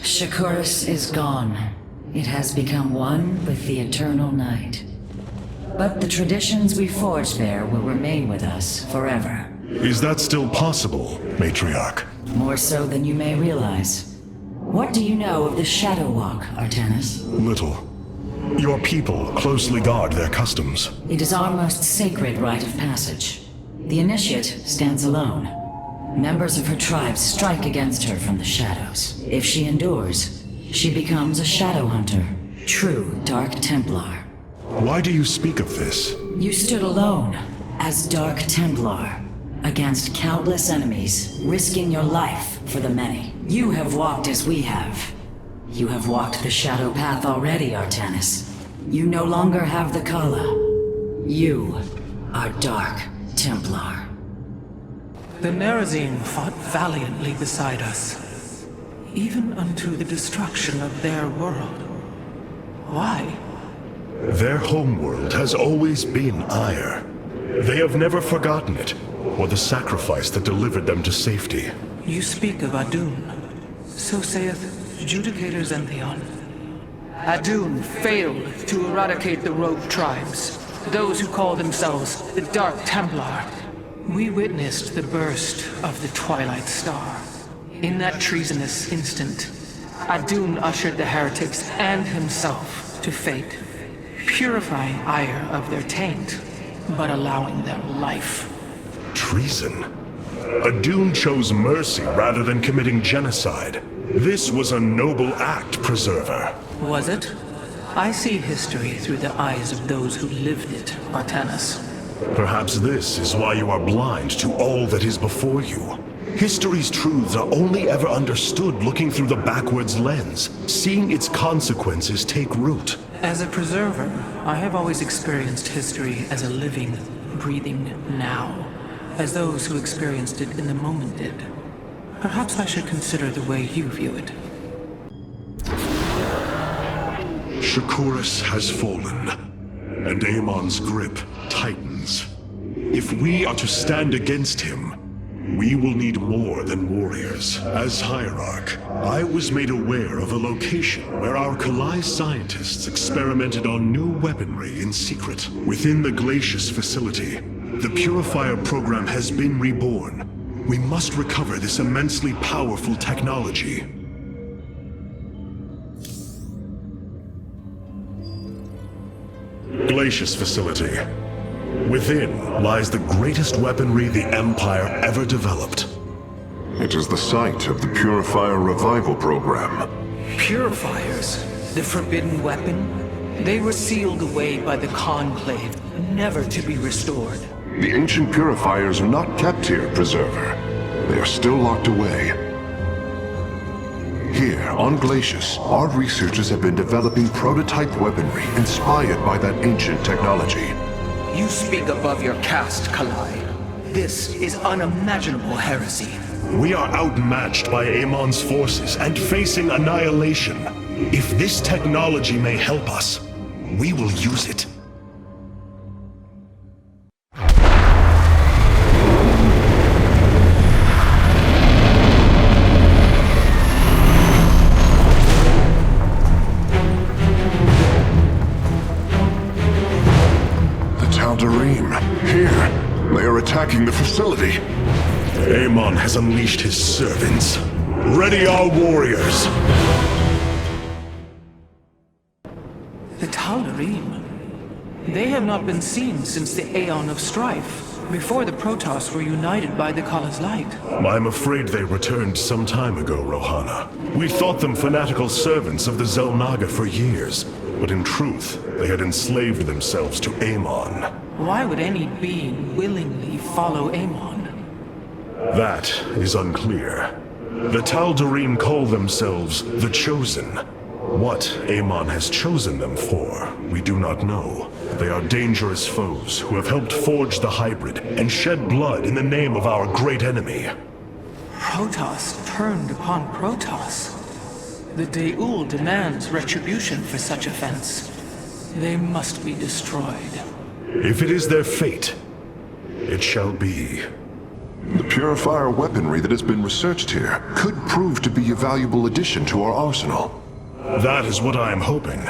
Shakuris is gone. It has become one with the eternal night. But the traditions we forged there will remain with us forever. Is that still possible, Matriarch? More so than you may realize. What do you know of the Shadow Walk, Artanis? Little. Your people closely guard their customs. It is our most sacred rite of passage. The Initiate stands alone. Members of her tribe strike against her from the shadows. If she endures, she becomes a Shadow Hunter, true Dark Templar. Why do you speak of this? You stood alone, as Dark Templar, against countless enemies, risking your life for the many. You have walked as we have. You have walked the Shadow Path already, Artanis. You no longer have the Kala. You are Dark Templar. The Nerazim fought valiantly beside us, even unto the destruction of their world. Why? Their homeworld has always been Ire. They have never forgotten it, or the sacrifice that delivered them to safety. You speak of Adun. So saith Judicator Zentheon. Adun failed to eradicate the rogue tribes, those who call themselves the Dark Templar. We witnessed the burst of the Twilight Star. In that treasonous instant, Adun ushered the heretics and himself to fate, purifying Ire of their taint, but allowing them life. Treason? Adun chose mercy rather than committing genocide. This was a noble act, Preserver. Was it? I see history through the eyes of those who lived it, Artanis. Perhaps this is why you are blind to all that is before you. History's truths are only ever understood looking through the backwards lens, seeing its consequences take root. As a preserver, I have always experienced history as a living, breathing now, as those who experienced it in the moment did. Perhaps I should consider the way you view it. Shakuris has fallen, and Amon's grip tightens. If we are to stand against him, we will need more than warriors. As Hierarch, I was made aware of a location where our Kalai scientists experimented on new weaponry in secret. Within the Glacius facility, the Purifier program has been reborn. We must recover this immensely powerful technology. Glacius facility. Within lies the greatest weaponry the Empire ever developed. It is the site of the Purifier Revival Program. Purifiers? The forbidden weapon? They were sealed away by the Conclave, never to be restored. The ancient purifiers are not kept here, Preserver. They are still locked away. Here, on Glacius, our researchers have been developing prototype weaponry inspired by that ancient technology. You speak above your caste, Kalai. This is unimaginable heresy. We are outmatched by Amon's forces and facing annihilation. If this technology may help us, we will use it. Tal'Darim, here. They are attacking the facility. Amon has unleashed his servants. Ready our warriors! The Tal'Darim. They have not been seen since the Aeon of Strife, before the Protoss were united by the Kala's light. I'm afraid they returned some time ago, Rohana. We thought them fanatical servants of the Xel'Naga for years, but in truth, they had enslaved themselves to Amon. Why would any being willingly follow Amon? That is unclear. The Tal'Darim call themselves the Chosen. What Amon has chosen them for, we do not know. They are dangerous foes who have helped forge the hybrid and shed blood in the name of our great enemy. Protoss turned upon Protoss. The De'ul demands retribution for such offense. They must be destroyed. If it is their fate, it shall be. The purifier weaponry that has been researched here could prove to be a valuable addition to our arsenal. That is what I am hoping.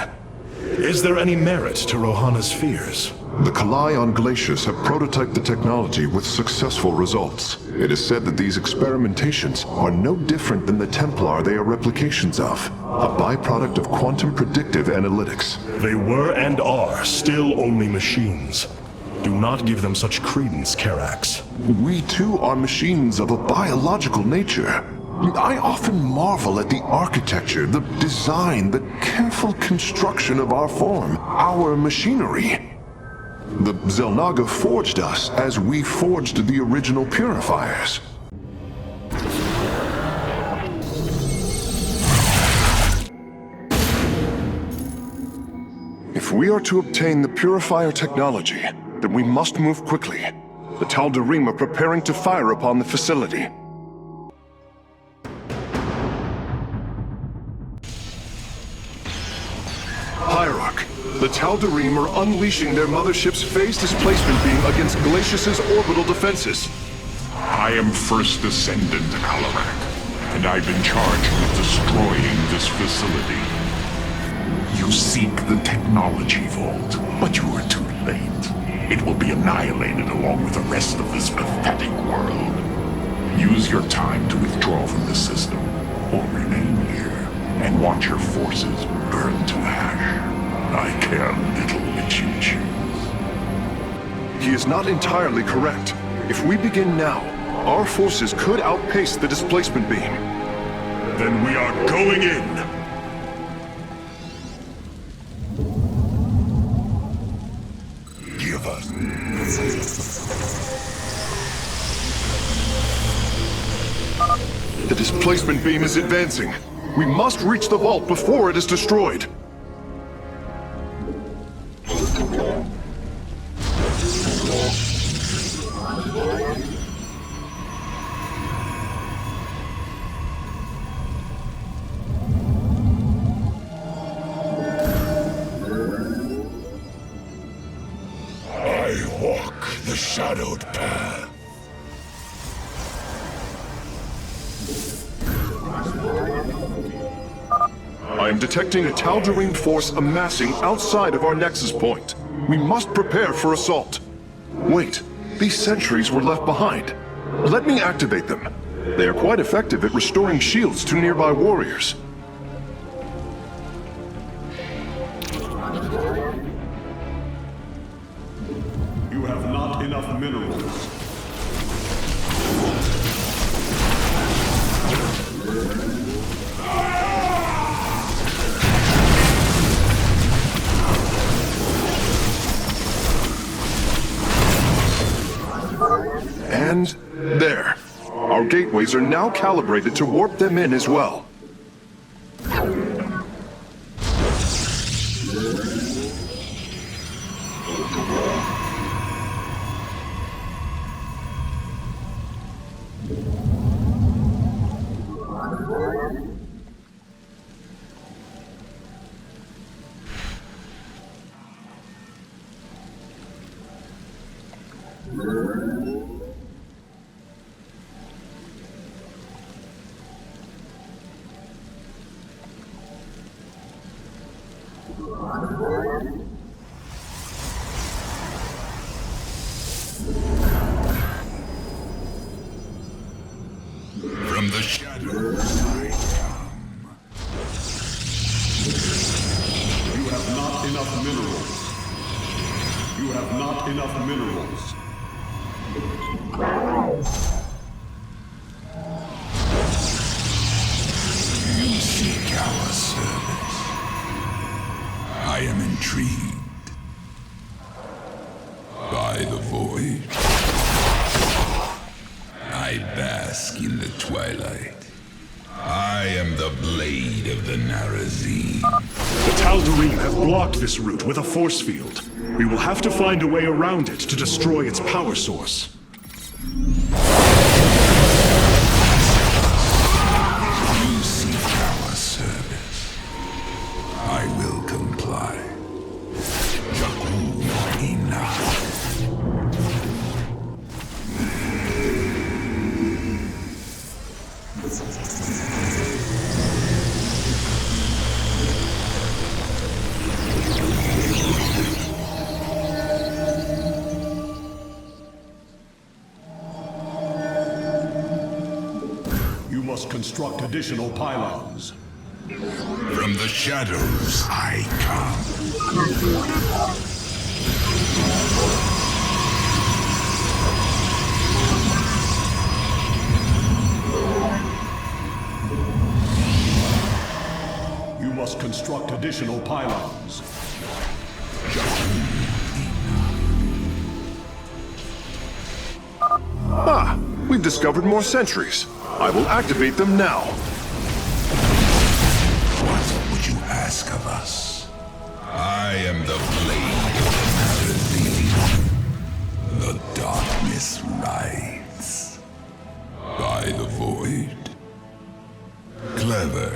Is there any merit to Rohana's fears? The Kalai on Glacius have prototyped the technology with successful results. It is said that these experimentations are no different than the Templar they are replications of, a byproduct of quantum predictive analytics. They were and are still only machines. Do not give them such credence, Karax. We too are machines of a biological nature. I often marvel at the architecture, the design, the careful construction of our form, our machinery. The Xel'Naga forged us as we forged the original purifiers. If we are to obtain the purifier technology, then we must move quickly. The Tal'Darim are preparing to fire upon the facility. Hierarch, the Tal'Darim are unleashing their mothership's phase displacement beam against Glacius's orbital defenses. I am First Descendant Alarak, and I've been charged with destroying this facility. You seek the technology vault, but you are too late. It will be annihilated along with the rest of this pathetic world. Use your time to withdraw from the system, or remain here and watch your forces burn to ash. I care little which you choose. He is not entirely correct. If we begin now, our forces could outpace the displacement beam. Then we are going in! Give us. The displacement beam is advancing. We must reach the vault before it is destroyed. I walk the shadowed path. I am detecting a Tal'Darim force amassing outside of our nexus point. We must prepare for assault. Wait, these sentries were left behind. Let me activate them. They are quite effective at restoring shields to nearby warriors. You have not enough minerals. And there. Our gateways are now calibrated to warp them in as well. From the shadows I come. You have not enough minerals. You have not enough minerals. You seek our service. I am intrigued by the void. I bask in the twilight. I am the blade of the Narazim. The Tal'Darim have blocked this route with a force field. We will have to find a way around it to destroy its power source. You seek our service. I will comply. Jakul enough. additional pylons. From the shadows I come. You must construct additional pylons. Ah, we've discovered more sentries. I will activate them now. What would you ask of us? I am the blade of the Tal'Darim. The darkness rides. By the void. Clever.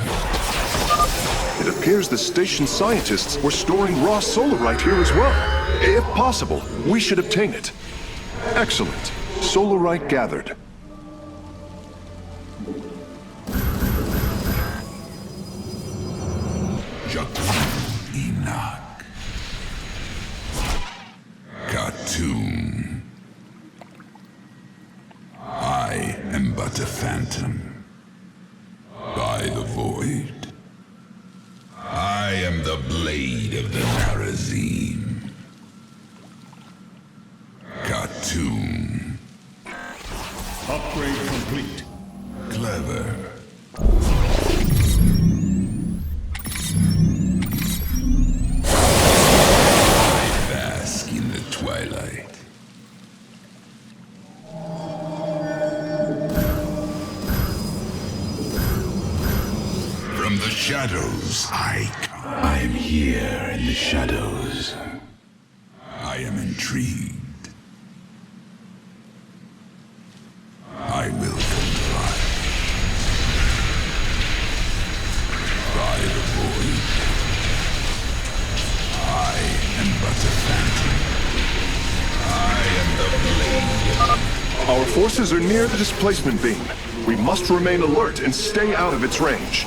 It appears the station scientists were storing raw solarite here as well. If possible, we should obtain it. Excellent. Solarite gathered. Enoch. Khartoum. I am but a phantom. By the void. I am the blade of the Narazim. Khartoum. Upgrade complete. Clever. I bask in the twilight. From the shadows I come. I am here in the shadows. I am intrigued. I will comply. By the void. I am but a phantom. I am the blade. Our forces are near the displacement beam. We must remain alert and stay out of its range.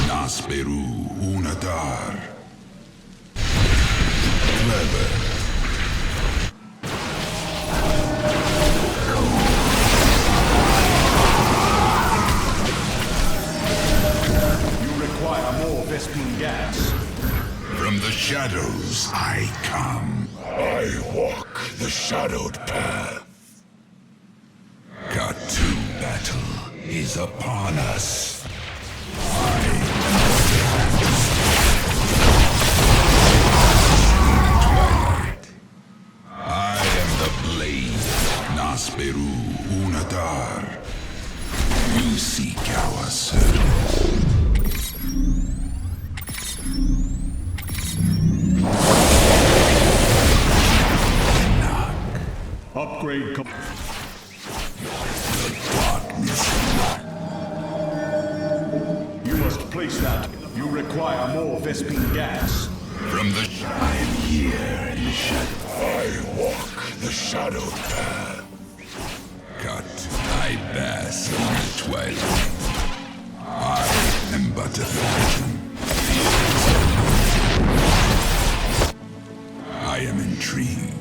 Nasperu Unadar. Clever. You require more Vespene gas. From the shadows I come. I walk the shadowed path. Khartoum battle is upon us. I am the blade, Nasperu Unadar. You seek our service. Upgrade complete. The darkness. You must place that. You require more Vespene gas. From the I am here in the shadow. I walk the shadowed path. I bask in the twilight. I am but a phantom. I am intrigued.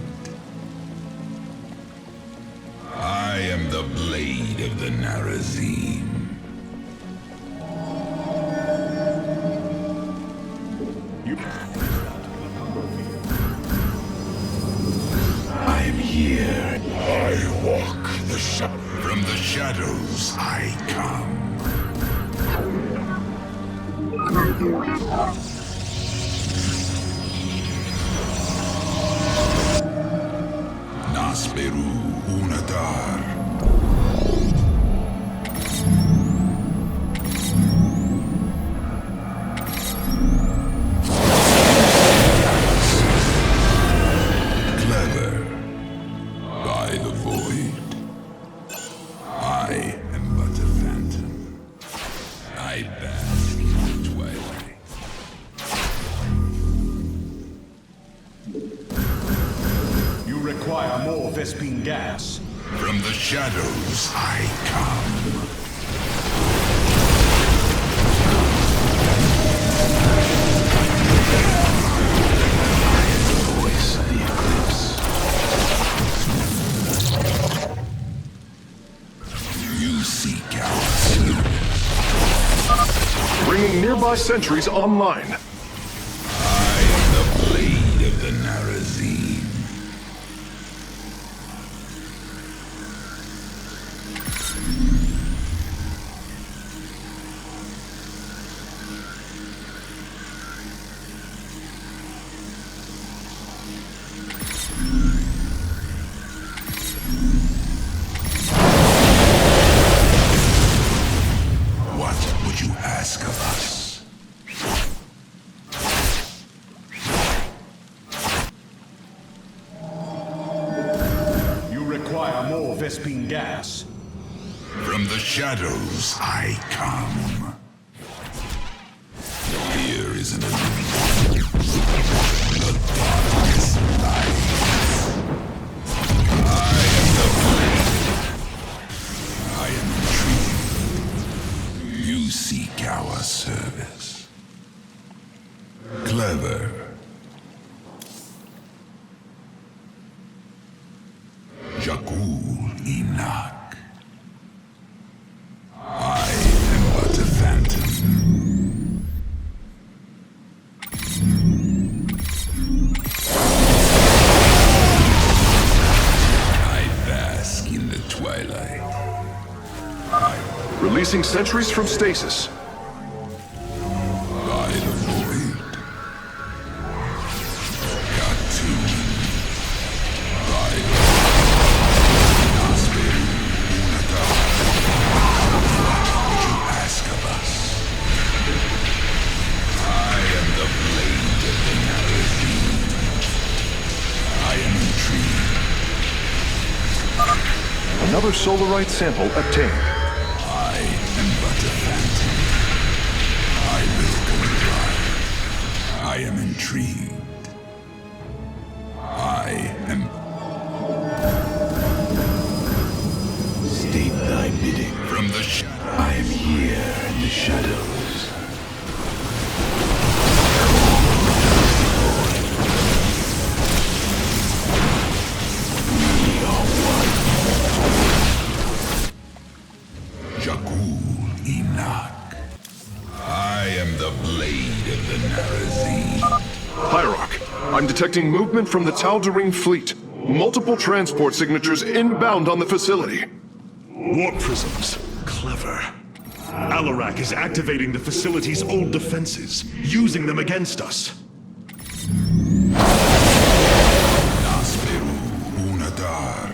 I am the blade of the Narazim. I am here. I walk the shadow. From the shadows I come. Nasperu Unadar. Clever. By the void. I am but a phantom. I bask in the twilight. You require more Vespene gas. From the shadows I come. Voice of the eclipse. You seek our service. bringing nearby sentries online. I am the blade of the Narazim. What would you ask of us? You require more Vespene gas. From the shadows I come. Here is an illusion. The darkness lies. I am the blade. I am intrigued. You seek our service. Clever. Jakul Enoch. I am but a phantom. I bask in the twilight. Releasing sentries from stasis. By the void. Got to. By the Nasperu Unata. What would you ask of us? I am the blade of the Narazim. I am intrigued. Another Solarite sample obtained. I am but a phantom. I will comply. I am intrigued. I am... State thy bidding. From the I am here in the shadows. We are one. Jakul Enoch. I am the blade of the Narazim. Hierarch, I'm detecting movement from the Tal'Darim fleet. Multiple transport signatures inbound on the facility. Warp prisms. Clever. Alarak is activating the facility's old defenses, using them against us. Nasperu Unadar.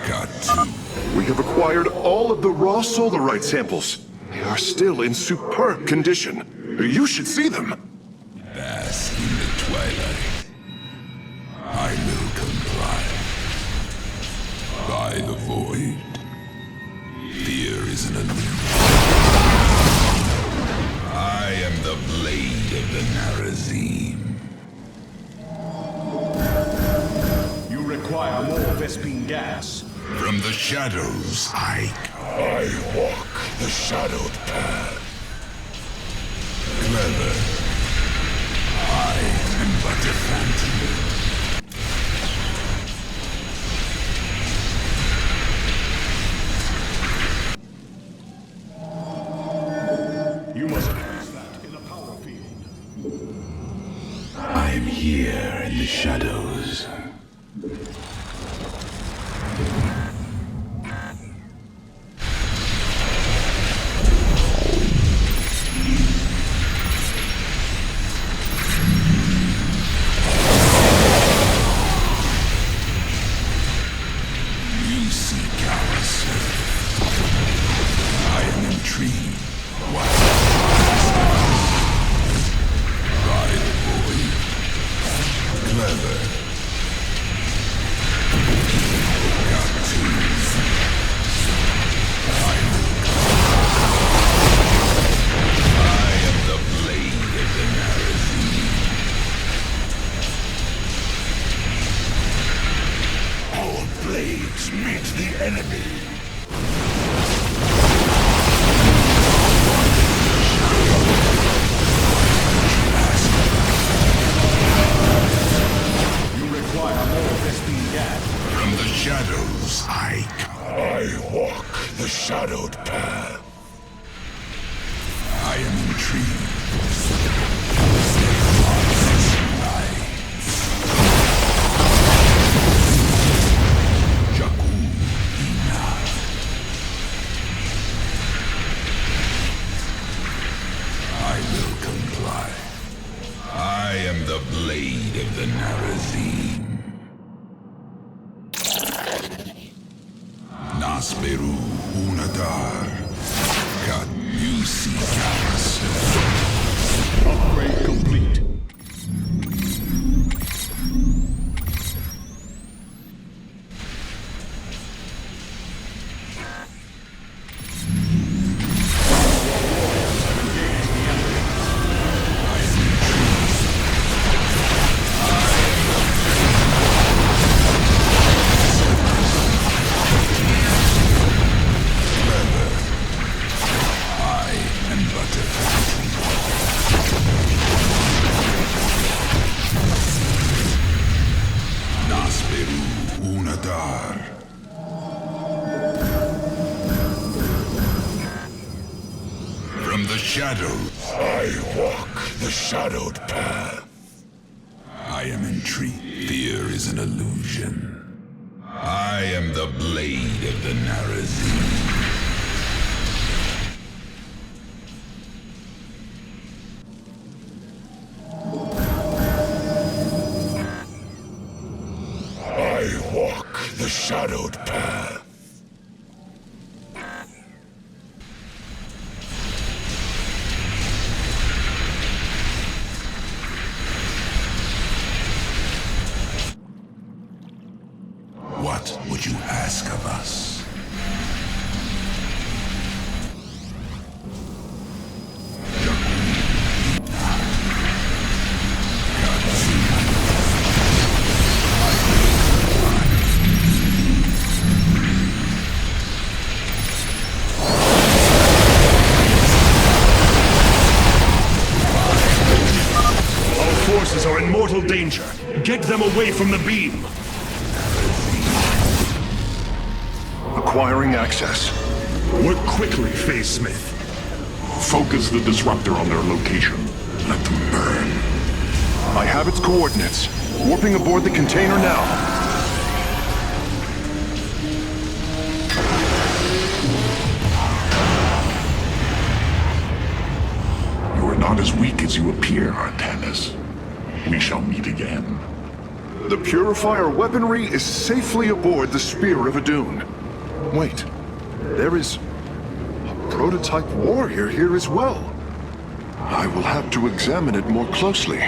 Got to. We have acquired all of the Raw Solarite samples. They are still in superb condition. You should see them. Bask in the twilight. I will comply. By the void. Fear is an illusion. I am the blade of the Narazim. You require more Vespene gas. From the shadows I walk the shadowed path. Clever. I am but a phantom. You must use that in a power field. I am here in the shadows. You seek our service. I am intrigued. What? By the void. Clever. intrigue. I will comply. I am the blade of the Narazim. Nasberu Unadar. Kat Yusi Upgrade complete. From the shadows, I walk the shadowed path. I am intrigued. Fear is an illusion. I am the blade of the Narazim. I walk the shadowed path. What would you ask of us? Our forces are in mortal danger. Get them away from the beam. Acquiring access. Work quickly, Phase Smith. Focus the disruptor on their location. Let them burn. I have its coordinates. Warping aboard the container now. You are not as weak as you appear, Artanis. We shall meet again. The Purifier weaponry is safely aboard the Spear of Adun. Wait, there is a prototype warrior here as well. I will have to examine it more closely.